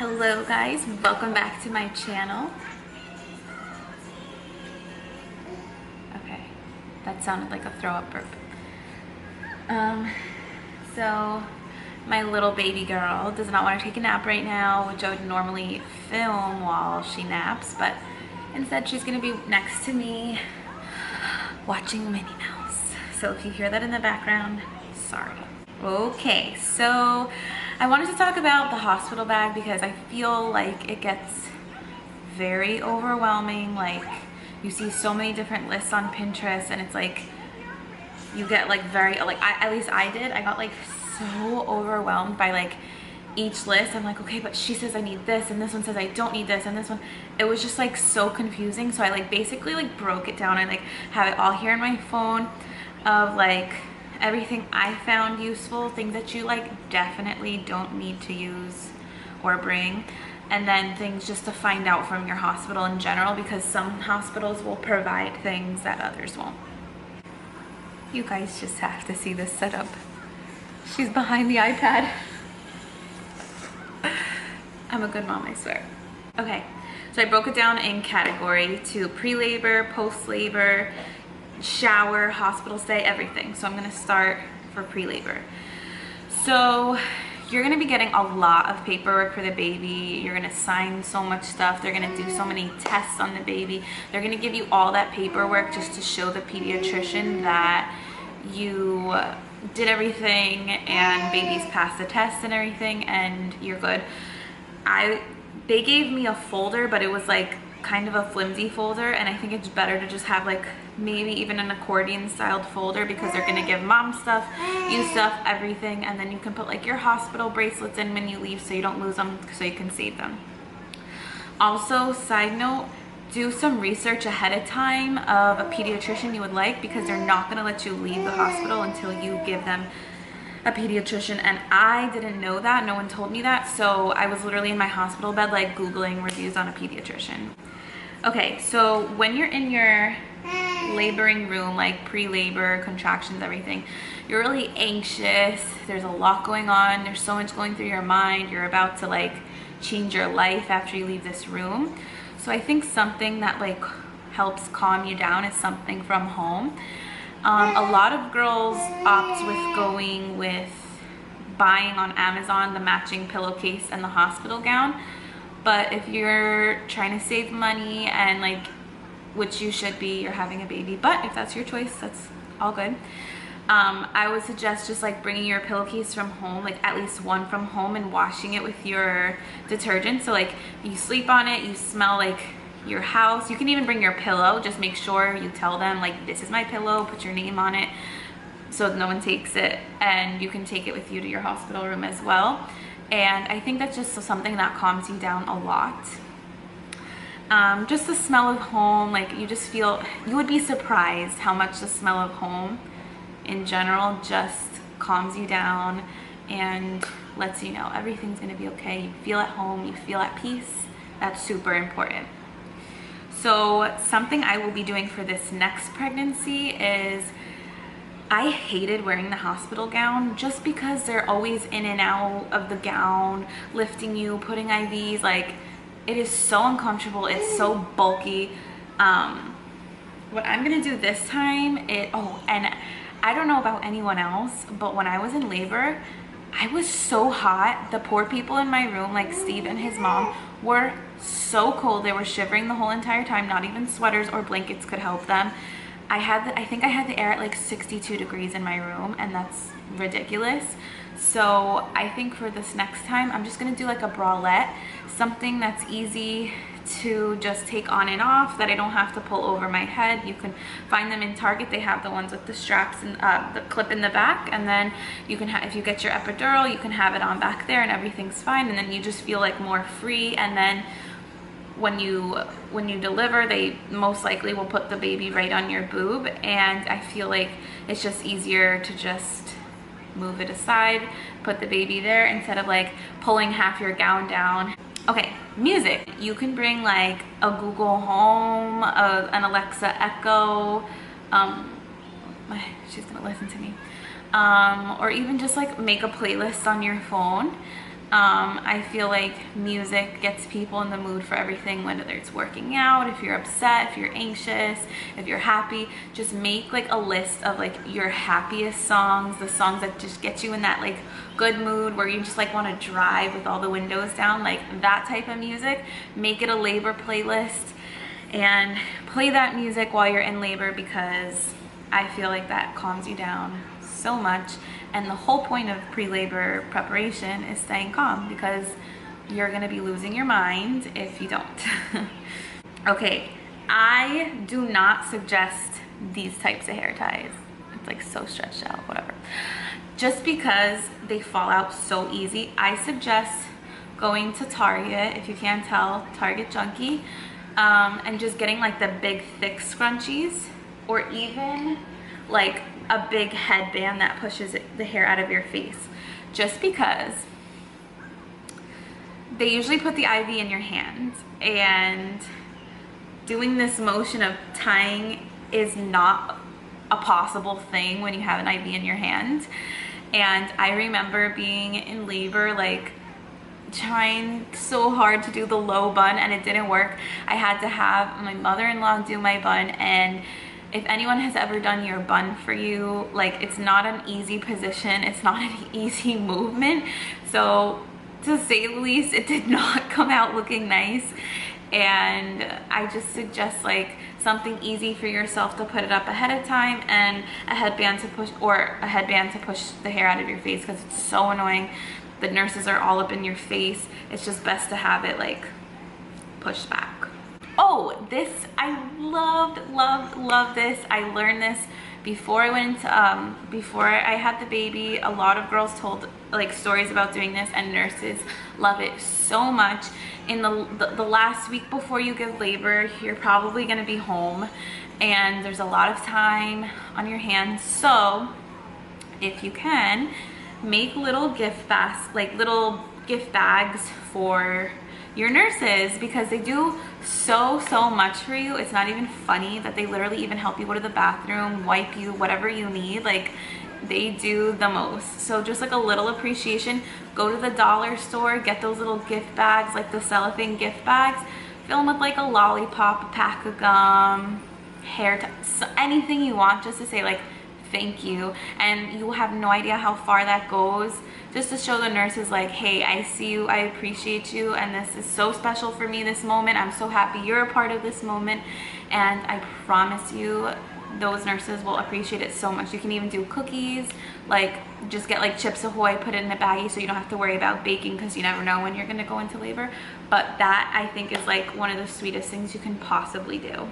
Hello guys, welcome back to my channel. Okay, that sounded like a throw up burp. So my little baby girl does not want to take a nap right now, which I would normally film while she naps, but instead she's gonna be next to me watching Minnie Mouse. So if you hear that in the background, sorry. Okay, so I wanted to talk about the hospital bag because I feel like it gets very overwhelming. Like, you see so many different lists on Pinterest and it's like you get like at least I did. I got like so overwhelmed by like each list. I'm like, okay, but she says I need this and this one says I don't need this and this one. It was just like so confusing. So I like basically like broke it down. I like have it all here on my phone of like everything I found useful, things that you like definitely don't need to use or bring, and then things just to find out from your hospital in general, because some hospitals will provide things that others won't. You guys just have to see this setup. She's behind the iPad. I'm a good mom, I swear. Okay, so I broke it down in category to pre-labor, post-labor, shower, hospital stay, everything. So I'm gonna start for pre-labor. So you're gonna be getting a lot of paperwork for the baby. You're gonna sign so much stuff. They're gonna do so many tests on the baby. They're gonna give you all that paperwork just to show the pediatrician that you did everything and baby's passed the test and everything and you're good. They gave me a folder, but it was like kind of a flimsy folder, and I think it's better to just have like maybe even an accordion styled folder, because they're gonna give mom stuff, you stuff, everything, and then you can put like your hospital bracelets in when you leave so you don't lose them, so you can save them. Also, side note, do some research ahead of time of a pediatrician you would like, because they're not gonna let you leave the hospital until you give them a pediatrician, and I didn't know that. No one told me that, so I was literally in my hospital bed like Googling reviews on a pediatrician. Okay, so when you're in your laboring room, like pre-labor, contractions, everything, you're really anxious. There's a lot going on. There's so much going through your mind. You're about to like change your life after you leave this room. So I think something that like helps calm you down is something from home. A lot of girls opt with going with buying on Amazon the matching pillowcase and the hospital gown. But if you're trying to save money and like, which you should be, you're having a baby, but if that's your choice, that's all good. I would suggest just like bringing your pillowcase from home, like at least one from home, and washing it with your detergent. So like you sleep on it, you smell like your house. You can even bring your pillow. Just make sure you tell them like, this is my pillow, put your name on it so no one takes it, and you can take it with you to your hospital room as well. And I think that's just something that calms you down a lot. Just the smell of home, like you just feel, you would be surprised how much the smell of home in general just calms you down and lets you know everything's gonna be okay. You feel at home, you feel at peace. That's super important. So something I will be doing for this next pregnancy is, I hated wearing the hospital gown just because they're always in and out of the gown, lifting you, putting IVs. Like, it is so uncomfortable. It's so bulky. What I'm gonna do this time, and I don't know about anyone else, but when I was in labor, I was so hot. The poor people in my room, like Steve and his mom, were so cold. They were shivering the whole entire time. Not even sweaters or blankets could help them. I think I had the air at like 62 degrees in my room, and that's ridiculous. So I think for this next time, I'm just gonna do like a bralette, something that's easy to just take on and off, that I don't have to pull over my head. You can find them in Target. They have the ones with the straps and the clip in the back, and then you can if you get your epidural, you can have it on back there and everything's fine, and then you just feel like more free. And then when you deliver, they most likely will put the baby right on your boob, and I feel like it's just easier to just move it aside, put the baby there, instead of like pulling half your gown down. Okay, music. You can bring like a Google Home, an Alexa Echo, she's gonna listen to me, or even just like make a playlist on your phone. I feel like music gets people in the mood for everything, whether it's working out, if you're upset, if you're anxious, if you're happy. Just make like a list of like your happiest songs, the songs that just get you in that like good mood where you just like want to drive with all the windows down, like that type of music. Make it a labor playlist and play that music while you're in labor, because I feel like that calms you down so much. And the whole point of pre-labor preparation is staying calm, because you're gonna be losing your mind if you don't. Okay, I do not suggest these types of hair ties. It's like so stretched out, whatever. Just because they fall out so easy, I suggest going to Target, if you can't tell, Target Junkie, and just getting like the big thick scrunchies, or even like a big headband that pushes the hair out of your face. Just because they usually put the IV in your hand, and doing this motion of tying is not a possible thing when you have an IV in your hand. And I remember being in labor, like trying so hard to do the low bun, and it didn't work. I had to have my mother-in-law do my bun, and if anyone has ever done your bun for you, like it's not an easy position, it's not an easy movement. So to say the least, it did not come out looking nice. And I just suggest like something easy for yourself to put it up ahead of time, and a headband to push, or a headband to push the hair out of your face, because it's so annoying. The nurses are all up in your face. It's just best to have it like pushed back. Oh, this, I loved this. I learned this before I went into, before I had the baby. A lot of girls told like stories about doing this, and nurses love it so much. In the last week before you give labor, you're probably gonna be home, and there's a lot of time on your hands. So if you can, make little gift bags, like little gift bags for your nurses, because they do so much for you. It's not even funny that they literally even help you go to the bathroom, wipe you, whatever you need. Like they do the most. So just like a little appreciation, go to the dollar store, get those little gift bags, like the cellophane gift bags, fill them with like a lollipop, a pack of gum, hair, so anything you want, just to say like thank you. And you will have no idea how far that goes, just to show the nurses like, hey, I see you, I appreciate you, and this is so special for me, this moment. I'm so happy you're a part of this moment, and I promise you those nurses will appreciate it so much. You can even do cookies, like just get like Chips Ahoy, put it in a baggie so you don't have to worry about baking, because you never know when you're gonna go into labor. But that, I think, is like one of the sweetest things you can possibly do.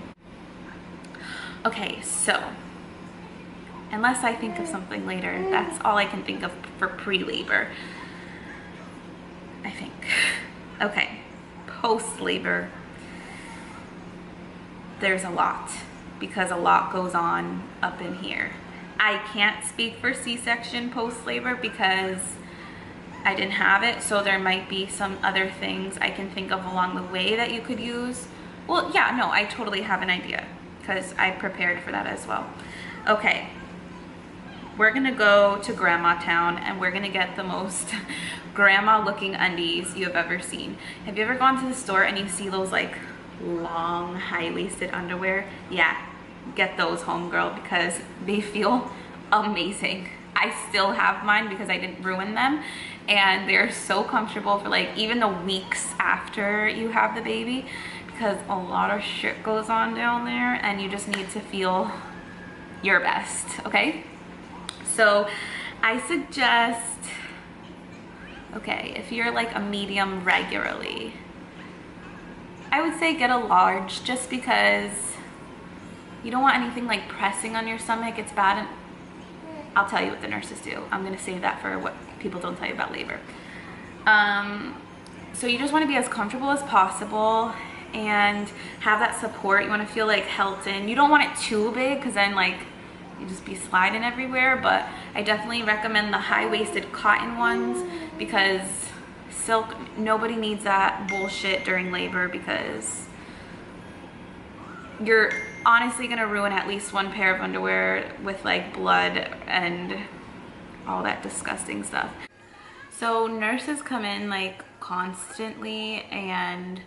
Okay, so unless I think of something later, that's all I can think of for pre-labor, I think. Okay, post-labor, there's a lot, because a lot goes on up in here. I can't speak for C-section post-labor because I didn't have it, so there might be some other things I can think of along the way that you could use. Well, yeah, no, I totally have an idea, because I prepared for that as well. Okay. We're gonna go to Grandma Town, and we're gonna get the most grandma looking undies you have ever seen. Have you ever gone to the store and you see those like long high-waisted underwear? Yeah, get those, homegirl, because they feel amazing. I still have mine because I didn't ruin them, and they're so comfortable for like even the weeks after you have the baby, because a lot of shit goes on down there and you just need to feel your best, okay? So I suggest, okay, if you're like a medium regularly, I would say get a large, just because you don't want anything like pressing on your stomach. It's bad. And I'll tell you what the nurses do. I'm gonna save that for what people don't tell you about labor. So you just want to be as comfortable as possible and have that support. You want to feel like held in. You don't want it too big, because then like you just be sliding everywhere. But I definitely recommend the high-waisted cotton ones, because silk, nobody needs that bullshit during labor, because you're honestly gonna ruin at least one pair of underwear with like blood and all that disgusting stuff. So nurses come in like constantly and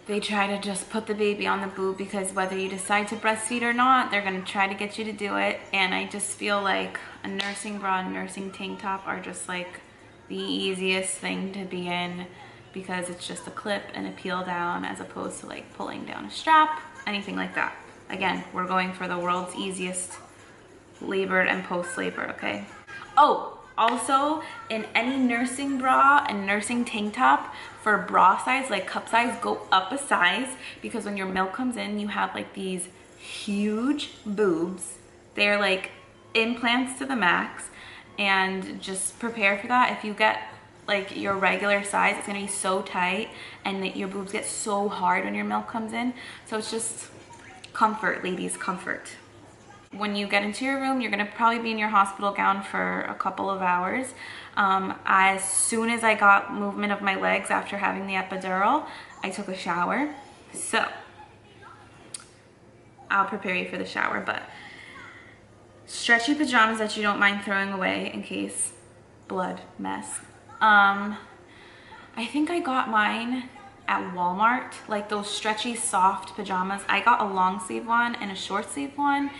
they try to just put the baby on the boob because whether you decide to breastfeed or not, they're gonna try to get you to do it. And I just feel like a nursing bra and nursing tank top are just like the easiest thing to be in because it's just a clip and a peel down as opposed to like pulling down a strap, anything like that. Again, we're going for the world's easiest labored and post-labor, okay? Oh, also in any nursing bra and nursing tank top, for bra size, like cup size, go up a size because when your milk comes in, you have like these huge boobs. They're like implants to the max, and just prepare for that. If you get like your regular size, it's gonna be so tight and that your boobs get so hard when your milk comes in. So it's just comfort, ladies, comfort. When you get into your room, you're gonna probably be in your hospital gown for a couple of hours. As soon as I got movement of my legs after having the epidural, I took a shower. So I'll prepare you for the shower, but stretchy pajamas that you don't mind throwing away in case blood mess. I think I got mine at Walmart, like those stretchy soft pajamas. I got a long sleeve one and a short sleeve one,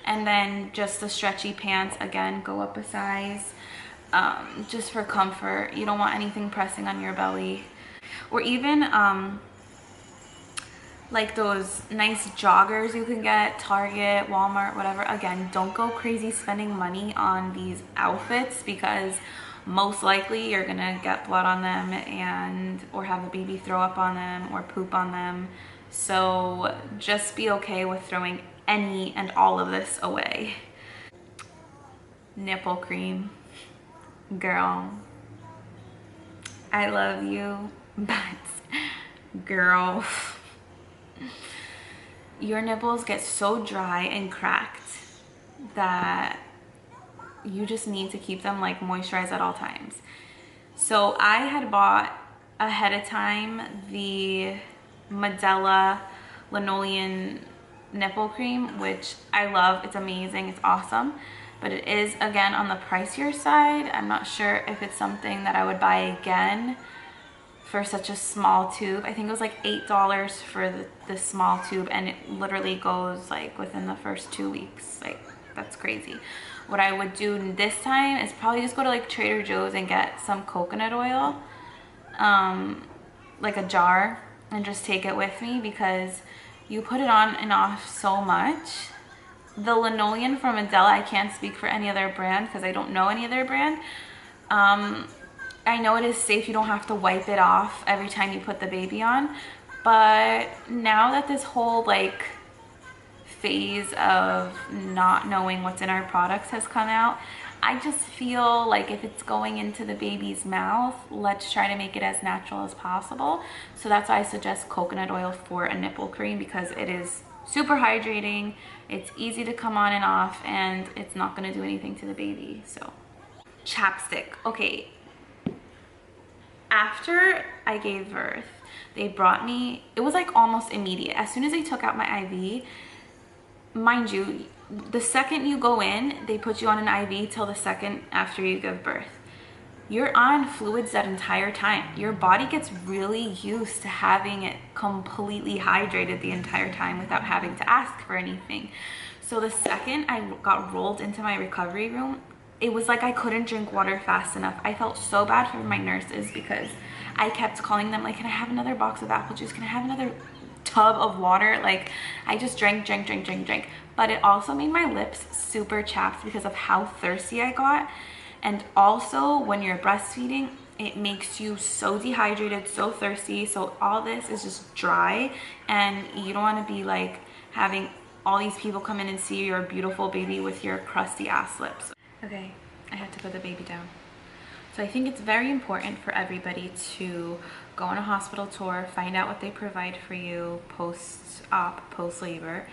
and then just the stretchy pants, again, go up a size, just for comfort. You don't want anything pressing on your belly. Or even like those nice joggers you can get, Target, Walmart, whatever. Again, don't go crazy spending money on these outfits because most likely you're gonna get blood on them and or have a baby throw up on them or poop on them. So just be okay with throwing any and all of this away. Nipple cream. Girl, I love you, but girl, your nipples get so dry and cracked that you just need to keep them like moisturized at all times. So I had bought ahead of time the Medela Linoleum nipple cream, which I love. It's amazing, it's awesome, but it is again on the pricier side. I'm not sure if it's something that I would buy again for such a small tube. I think it was like $8 for the small tube, and it literally goes like within the first 2 weeks. Like, that's crazy. What I would do this time is probably just go to like Trader Joe's and get some coconut oil, like a jar, and just take it with me because you put it on and off so much. The linoleum from Medela, I can't speak for any other brand because I don't know any other brand. I know it is safe, you don't have to wipe it off every time you put the baby on, but now that this whole like phase of not knowing what's in our products has come out, I just feel like if it's going into the baby's mouth, let's try to make it as natural as possible. So that's why I suggest coconut oil for a nipple cream, because it is super hydrating, it's easy to come on and off, and it's not going to do anything to the baby. So chapstick. Okay, after I gave birth, they brought me, it was like almost immediate. As soon as they took out my IV, mind you, the second you go in, they put you on an IV till the second after you give birth. You're on fluids that entire time. Your body gets really used to having it completely hydrated the entire time without having to ask for anything. So the second I got rolled into my recovery room, it was like I couldn't drink water fast enough. I felt so bad for my nurses because I kept calling them like, can I have another box of apple juice? Can I have another tub of water? Like, I just drank. But it also made my lips super chapped because of how thirsty I got. And also when you're breastfeeding, it makes you so dehydrated, so thirsty. So all this is just dry, and you don't want to be like having all these people come in and see your beautiful baby with your crusty ass lips. Okay, I had to put the baby down. So I think it's very important for everybody to go on a hospital tour, find out what they provide for you post-op, post-labor,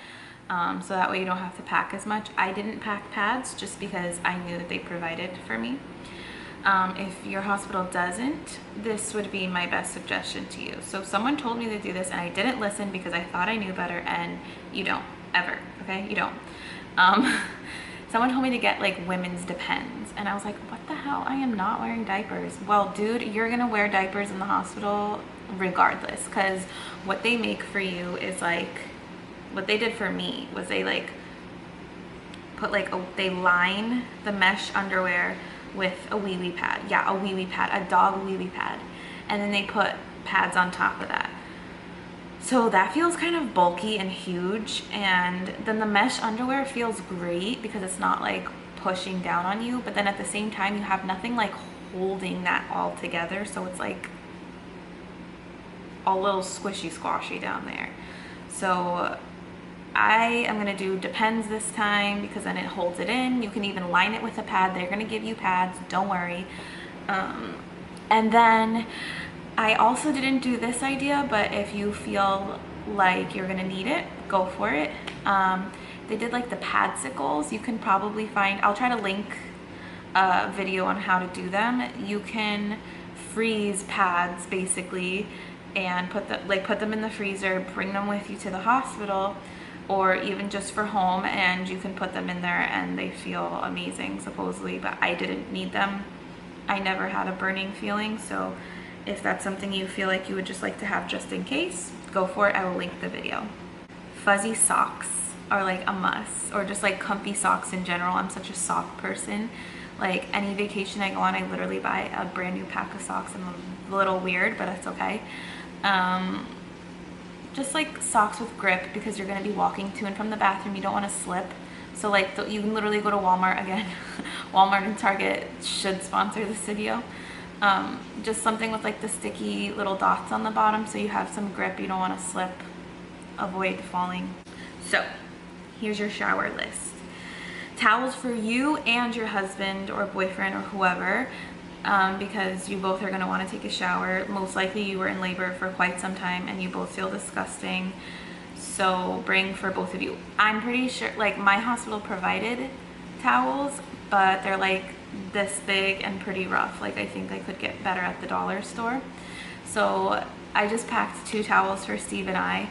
so that way you don't have to pack as much. I didn't pack pads just because I knew that they provided for me. If your hospital doesn't, this would be my best suggestion to you. So someone told me to do this and I didn't listen because I thought I knew better, and you don't, ever, okay? You don't. Someone told me to get like women's Depends, and I was like, what the hell hell? I am not wearing diapers. Well, dude, you're gonna wear diapers in the hospital regardless, because what they make for you is like, what they did for me was they like put like they line the mesh underwear with a wee-wee pad. Yeah, a wee-wee pad, a dog wee-wee pad. And then they put pads on top of that. So that feels kind of bulky and huge. And then the mesh underwear feels great because it's not like pushing down on you, but then at the same time you have nothing like holding that all together, so it's like a little squishy squashy down there. So I am gonna do Depends this time because then it holds it in. You can even line it with a pad. They're gonna give you pads, don't worry. And then I also didn't do this idea, but if you feel like you're gonna need it, go for it. They did like the padsicles. You can probably find, I'll try to link a video on how to do them. You can freeze pads basically and put them in the freezer, bring them with you to the hospital, or even just for home, and you can put them in there and they feel amazing supposedly, but I didn't need them. I never had a burning feeling, so if that's something you feel like you would just like to have just in case, go for it. I will link the video. Fuzzy socks are like a must, or just like comfy socks in general. I'm such a sock person. Like any vacation I go on, I literally buy a brand new pack of socks. I'm a little weird, but that's okay. Just like socks with grip, because you're going to be walking to and from the bathroom. You don't want to slip. So like you can literally go to Walmart again. Walmart and Target should sponsor this video. Just something with like the sticky little dots on the bottom so you have some grip, you don't want to slip, avoid falling. So here's your shower list. Towels for you and your husband or boyfriend or whoever, because you both are going to want to take a shower. Most likely you were in labor for quite some time and you both feel disgusting, so bring for both of you. I'm pretty sure, like, my hospital provided towels, but they're like this big and pretty rough. Like, I think I could get better at the dollar store. So I just packed 2 towels for Steve and I,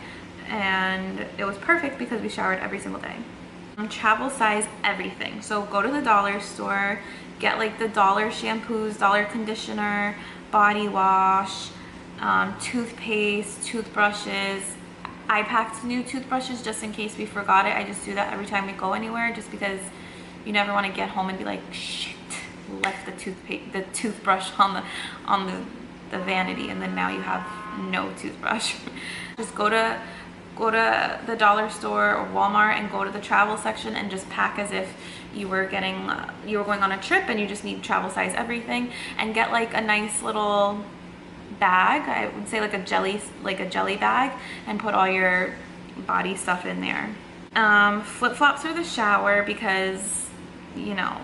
and it was perfect because we showered every single day. Travel size everything. So go to the dollar store, get like the dollar shampoos, dollar conditioner, body wash, toothpaste, toothbrushes. I packed new toothbrushes just in case we forgot it. I just do that every time we go anywhere, just because you never want to get home and be like, shit, left the toothbrush on the vanity, and then now you have no toothbrush. Just go to the dollar store or Walmart and go to the travel section and just pack as if you were going on a trip and you just need travel size everything, and get like a nice little bag. I would say like a jelly bag, and put all your body stuff in there. Flip-flops for the shower because, you know,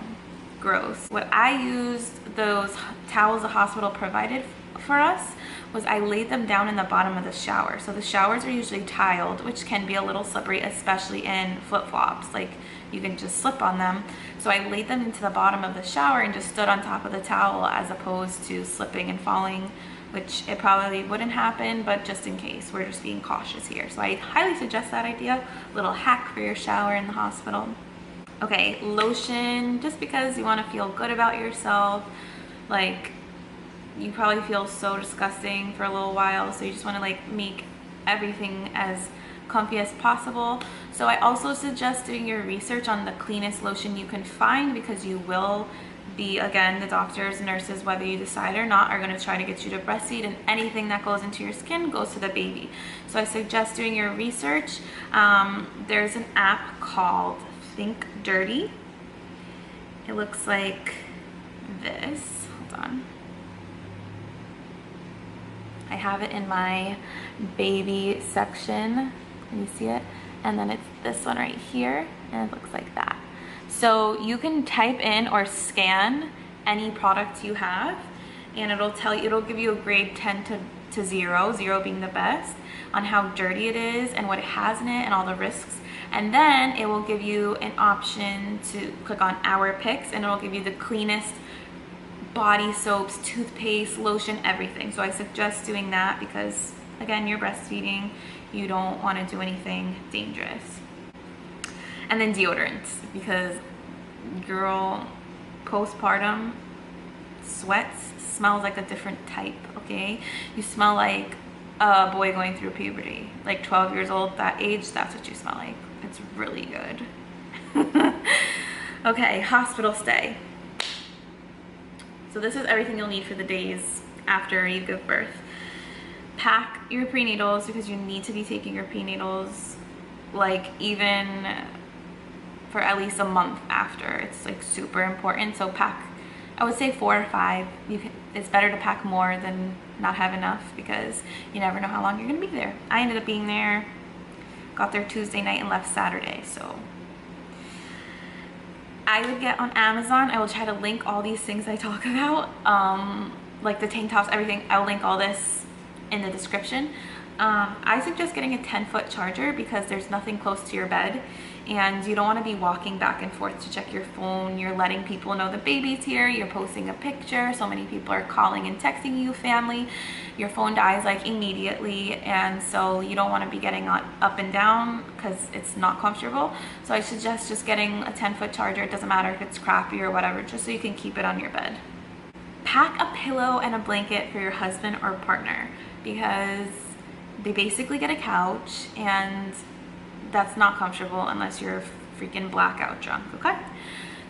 gross. What I used, those towels the hospital provided for us, was I laid them down in the bottom of the shower. So the showers are usually tiled, which can be a little slippery, especially in flip-flops. Like, you can just slip on them. So I laid them into the bottom of the shower and just stood on top of the towel, as opposed to slipping and falling, which it probably wouldn't happen, but just in case, we're just being cautious here. So I highly suggest that idea. Little hack for your shower in the hospital. Okay, lotion, just because you want to feel good about yourself. Like, you probably feel so disgusting for a little while, so you just want to like make everything as comfy as possible. So I also suggest doing your research on the cleanest lotion you can find, because you will be, again, the doctors, nurses, whether you decide or not, are going to try to get you to breastfeed, and anything that goes into your skin goes to the baby. So I suggest doing your research. There's an app called Think Dirty. It looks like this. Hold on. I have it in my baby section. Can you see it? And then it's this one right here, and it looks like that. So you can type in or scan any product you have, and it'll give you a grade 10 to 0, 0 being the best, on how dirty it is and what it has in it and all the risks. And then it will give you an option to click on Our Picks, and it'll give you the cleanest body soaps, toothpaste, lotion, everything. So I suggest doing that because, again, you're breastfeeding. You don't want to do anything dangerous. And then deodorants, because girl, postpartum, sweats smells like a different type, okay? You smell like a boy going through puberty, like 12 years old, that age, that's what you smell like. It's really good. Okay, hospital stay. So this is everything you'll need for the days after you give birth. Pack your prenatals because you need to be taking your prenatals like even for at least a month after. It's like super important. So pack, I would say 4 or 5. It's better to pack more than not have enough because you never know how long you're gonna be there. I ended up being there, got there Tuesday night and left Saturday. So I would get on Amazon. I will try to link all these things I talk about, like the tank tops, everything. I'll link all this in the description. I suggest getting a 10-foot charger because there's nothing close to your bed and you don't want to be walking back and forth to check your phone. You're letting people know the baby's here, you're posting a picture, so many people are calling and texting you, family. Your phone dies like immediately, and so you don't want to be getting up and down because it's not comfortable. So I suggest just getting a 10-foot charger. It doesn't matter if it's crappy or whatever, just so you can keep it on your bed. Pack a pillow and a blanket for your husband or partner because they basically get a couch and that's not comfortable unless you're freaking blackout drunk, okay?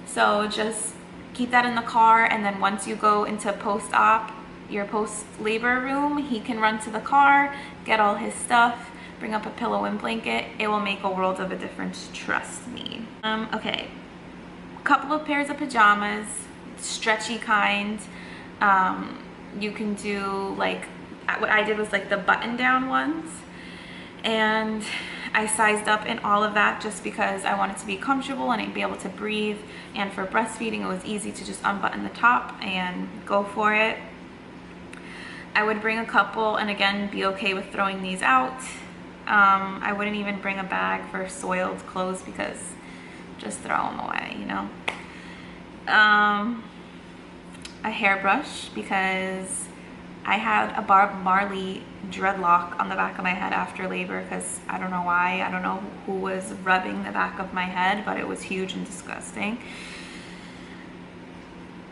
So just keep that in the car, and then once you go into post-op, your post-labor room, he can run to the car, get all his stuff, bring up a pillow and blanket. It will make a world of a difference, trust me. Okay, a couple of pairs of pajamas, stretchy kind. You can do like, what I did was like the button-down ones, and I sized up in all of that just because I wanted to be comfortable and I'd be able to breathe, and for breastfeeding it was easy to just unbutton the top and go for it. I would bring a couple, and again, be okay with throwing these out. I wouldn't even bring a bag for soiled clothes because just throw them away, you know. A hairbrush because I had a Bob Marley dreadlock on the back of my head after labor because I don't know why. I don't know who was rubbing the back of my head, but it was huge and disgusting.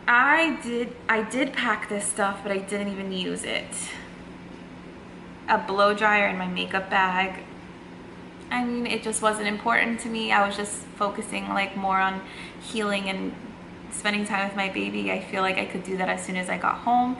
I did pack this stuff, but I didn't even use it. A blow dryer in my makeup bag. I mean, it just wasn't important to me. I was just focusing like more on healing and spending time with my baby. I feel like I could do that as soon as I got home.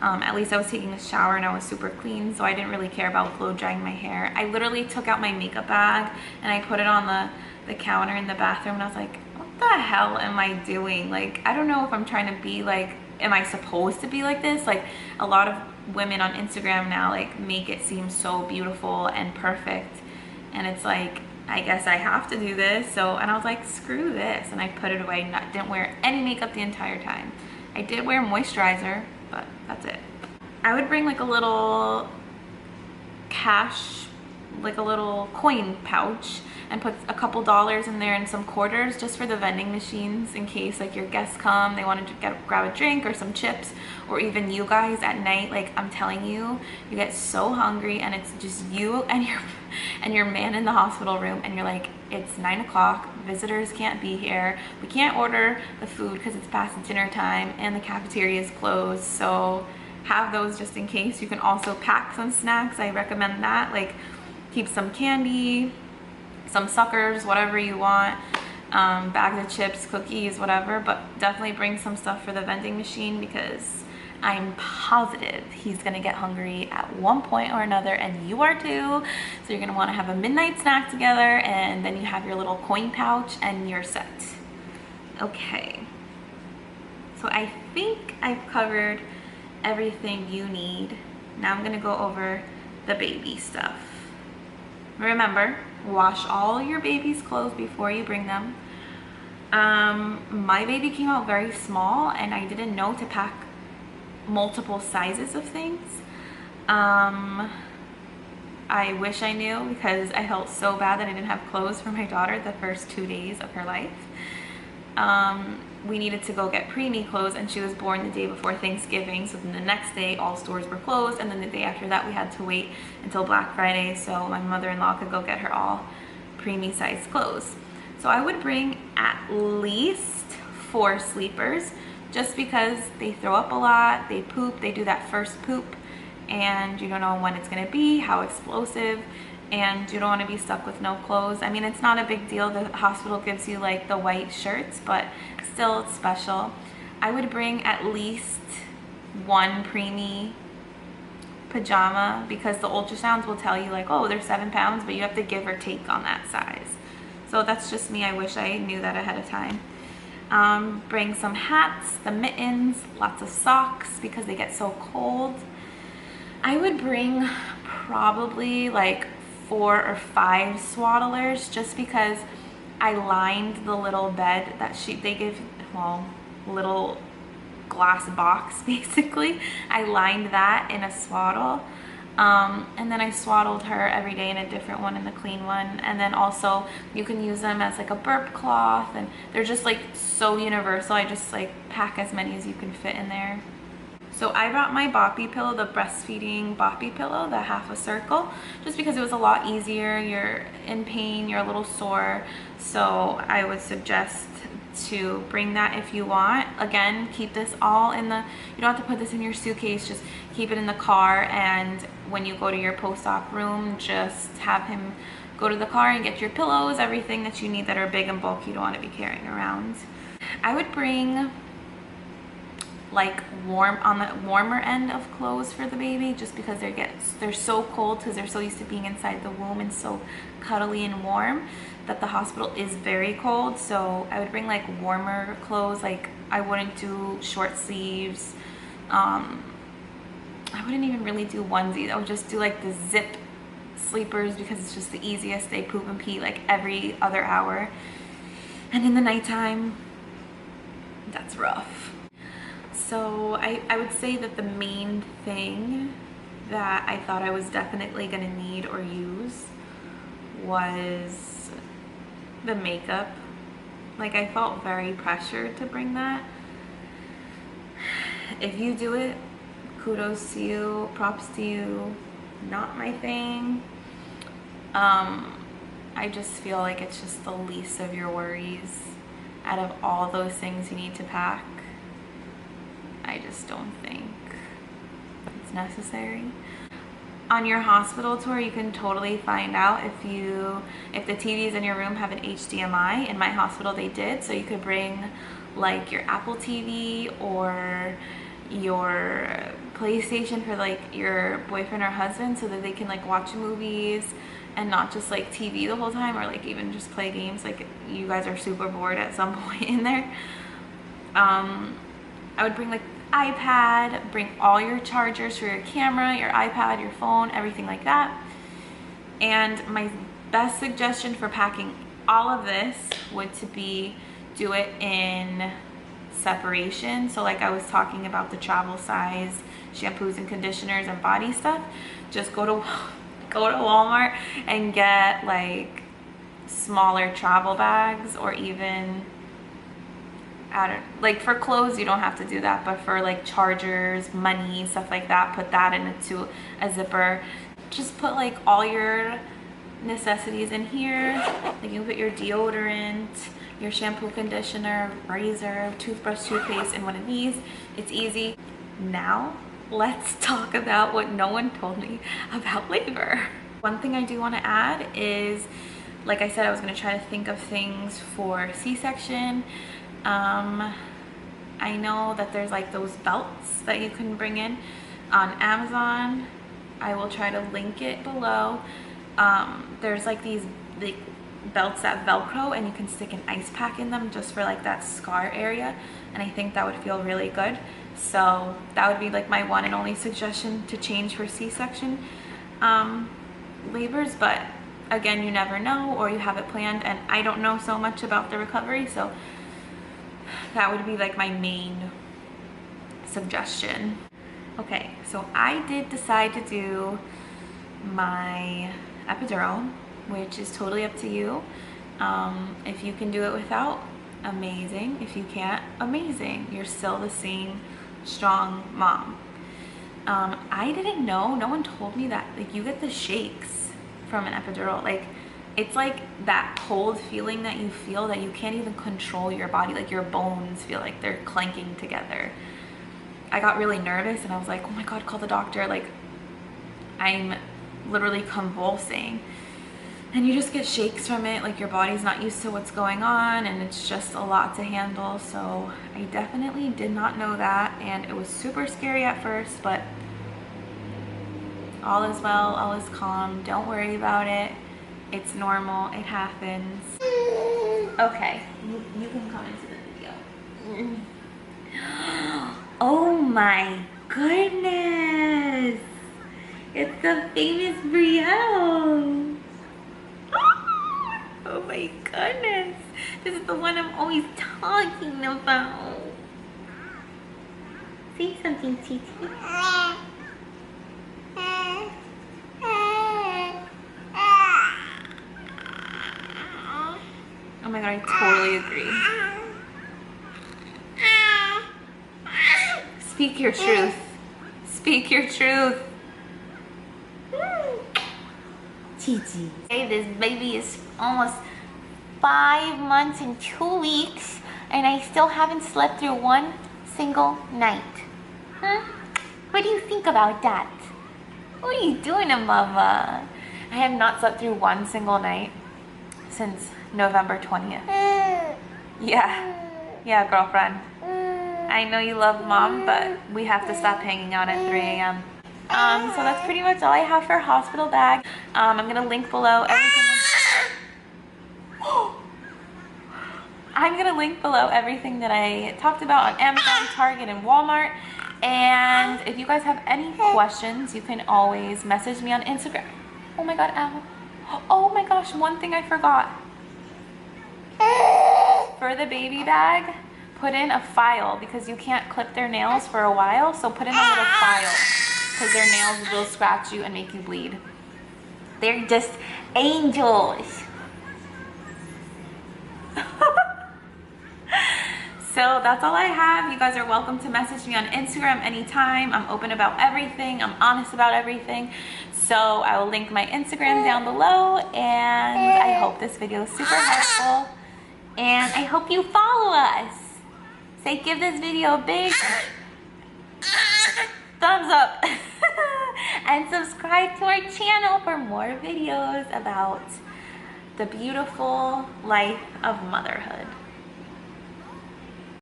At least I was taking a shower and I was super clean, so I didn't really care about blow drying my hair. I literally took out my makeup bag and I put it on the counter in the bathroom, and I was like, what the hell am I doing? Like, I don't know if I'm trying to be like, am I supposed to be like this? Like, a lot of women on Instagram now like make it seem so beautiful and perfect, and it's like, I guess I have to do this. So, and I was like, screw this, and I put it away. Didn't wear any makeup the entire time. I did wear moisturizer, but that's it. I would bring like a little cash, like a little coin pouch, and put a couple dollars in there and some quarters just for the vending machines in case like your guests come, they wanted to grab a drink or some chips, or even you guys at night. Like, I'm telling you, you get so hungry and it's just you and your man in the hospital room, and you're like, it's 9 o'clock, visitors can't be here, we can't order the food because it's past dinner time and the cafeteria is closed. So have those just in case. You can also pack some snacks. I recommend that. Like, keep some candy, some suckers, whatever you want, bags of chips, cookies, whatever, but definitely bring some stuff for the vending machine because I'm positive he's gonna get hungry at one point or another, and you are too. So you're gonna wanna have a midnight snack together, and then you have your little coin pouch and you're set. Okay, so I think I've covered everything you need. Now I'm gonna go over the baby stuff. Remember, wash all your baby's clothes before you bring them. My baby came out very small and I didn't know to pack multiple sizes of things. I wish I knew because I felt so bad that I didn't have clothes for my daughter the first 2 days of her life. We needed to go get preemie clothes, and she was born the day before Thanksgiving, so then the next day all stores were closed, and then the day after that we had to wait until Black Friday so my mother-in-law could go get her all preemie size clothes. So I would bring at least 4 sleepers just because they throw up a lot, they poop, they do that first poop, and you don't know when it's gonna be, how explosive, and you don't want to be stuck with no clothes. I mean, it's not a big deal. The hospital gives you like the white shirts, but still it's special. I would bring at least one preemie pajama, because the ultrasounds will tell you like, oh, they're 7 pounds, but you have to give or take on that size. So that's just me. I wish I knew that ahead of time. Bring some hats, the mittens, lots of socks because they get so cold. I would bring probably like 4 or 5 swaddlers, just because I lined the little bed that they give, well, little glass box basically. I lined that in a swaddle, and then I swaddled her every day in a different one, in the clean one. And then also you can use them as like a burp cloth, and they're just like so universal. I just like pack as many as you can fit in there. So I brought my boppy pillow, the breastfeeding boppy pillow, the half a circle, just because it was a lot easier. You're in pain, you're a little sore, so I would suggest to bring that if you want. Again, keep this all in the, you don't have to put this in your suitcase, just keep it in the car, and when you go to your post-op room, just have him go to the car and get your pillows, everything that you need that are big and bulky you don't want to be carrying around. I would bring like on the warmer end of clothes for the baby, just because they're so cold, because they're so used to being inside the womb and so cuddly and warm, that the hospital is very cold. So I would bring like warmer clothes. Like I wouldn't do short sleeves. I wouldn't even really do onesies. I would just do like the zip sleepers, because it's just the easiest. They poop and pee like every other hour, and in the nighttime, that's rough. So I would say that the main thing that I thought I was definitely gonna need or use was the makeup. Like I felt very pressured to bring that. If you do it, kudos to you, props to you. Not my thing. I just feel like it's just the least of your worries out of all those things you need to pack. I just don't think it's necessary. On your hospital tour, you can totally find out if the TVs in your room have an HDMI. In my hospital they did, so you could bring like your Apple TV or your PlayStation for like your boyfriend or husband, so that they can like watch movies and not just like TV the whole time, or like even just play games. Like you guys are super bored at some point in there. I would bring like iPad, bring all your chargers for your camera, your iPad, your phone, everything like that. And my best suggestion for packing all of this would to be do it in separation. So like I was talking about the travel size shampoos and conditioners and body stuff, just go to Walmart and get like smaller travel bags, or even like for clothes you don't have to do that, but for like chargers, money, stuff like that, put that into a zipper. Just put like all your necessities in here. Like you can put your deodorant, your shampoo, conditioner, razor, toothbrush, toothpaste in one of these. It's easy. Now let's talk about what no one told me about labor. One thing I do want to add is, like I said, I was going to try to think of things for C-section. I know that there's like those belts that you can bring in on Amazon. I will try to link it below. There's like these belts that Velcro, and you can stick an ice pack in them just for like that scar area, and I think that would feel really good. So that would be like my one and only suggestion to change for C-section labors. But again, you never know, or you have it planned, and I don't know so much about the recovery, so that would be like my main suggestion. Okay, so I did decide to do my epidural, which is totally up to you. If you can do it without, amazing. If you can't, amazing. You're still the same strong mom. I didn't know, no one told me that like you get the shakes from an epidural. Like it's like that cold feeling that you feel that you can't even control your body. Like your bones feel like they're clanking together. I got really nervous and I was like, oh my God, call the doctor. Like I'm literally convulsing. And you just get shakes from it, like your body's not used to what's going on, and it's just a lot to handle. So I definitely did not know that, and it was super scary at first, but all is well, all is calm. Don't worry about it. It's normal, it happens. Okay, you can come into the video. Oh my goodness! It's the famous Brielle. Oh my goodness. This is the one I'm always talking about. Say something, Titi. Oh my God, I totally agree. Speak your truth. Speak your truth. Gigi. Hey, this baby is almost 5 months and 2 weeks, and I still haven't slept through one single night. Huh? What do you think about that? What are you doing, Mama? I have not slept through one single night since November 20th. Yeah, girlfriend. I know you love Mom, but we have to stop hanging out at 3 a.m. So that's pretty much all I have for hospital bag. I'm gonna link below everything. I'm gonna link below everything that I talked about on Amazon, Target, and Walmart. And if you guys have any questions, you can always message me on Instagram. Oh my God, ow. Oh my gosh, one thing I forgot. For the baby bag, put in a file because you can't clip their nails for a while. So put in a little file because their nails will scratch you and make you bleed. They're just angels. So that's all I have. You guys are welcome to message me on Instagram anytime. I'm open about everything. I'm honest about everything. So I will link my Instagram down below, and I hope this video is super helpful. And I hope you follow us. Say, give this video a big thumbs up. And subscribe to our channel for more videos about the beautiful life of motherhood.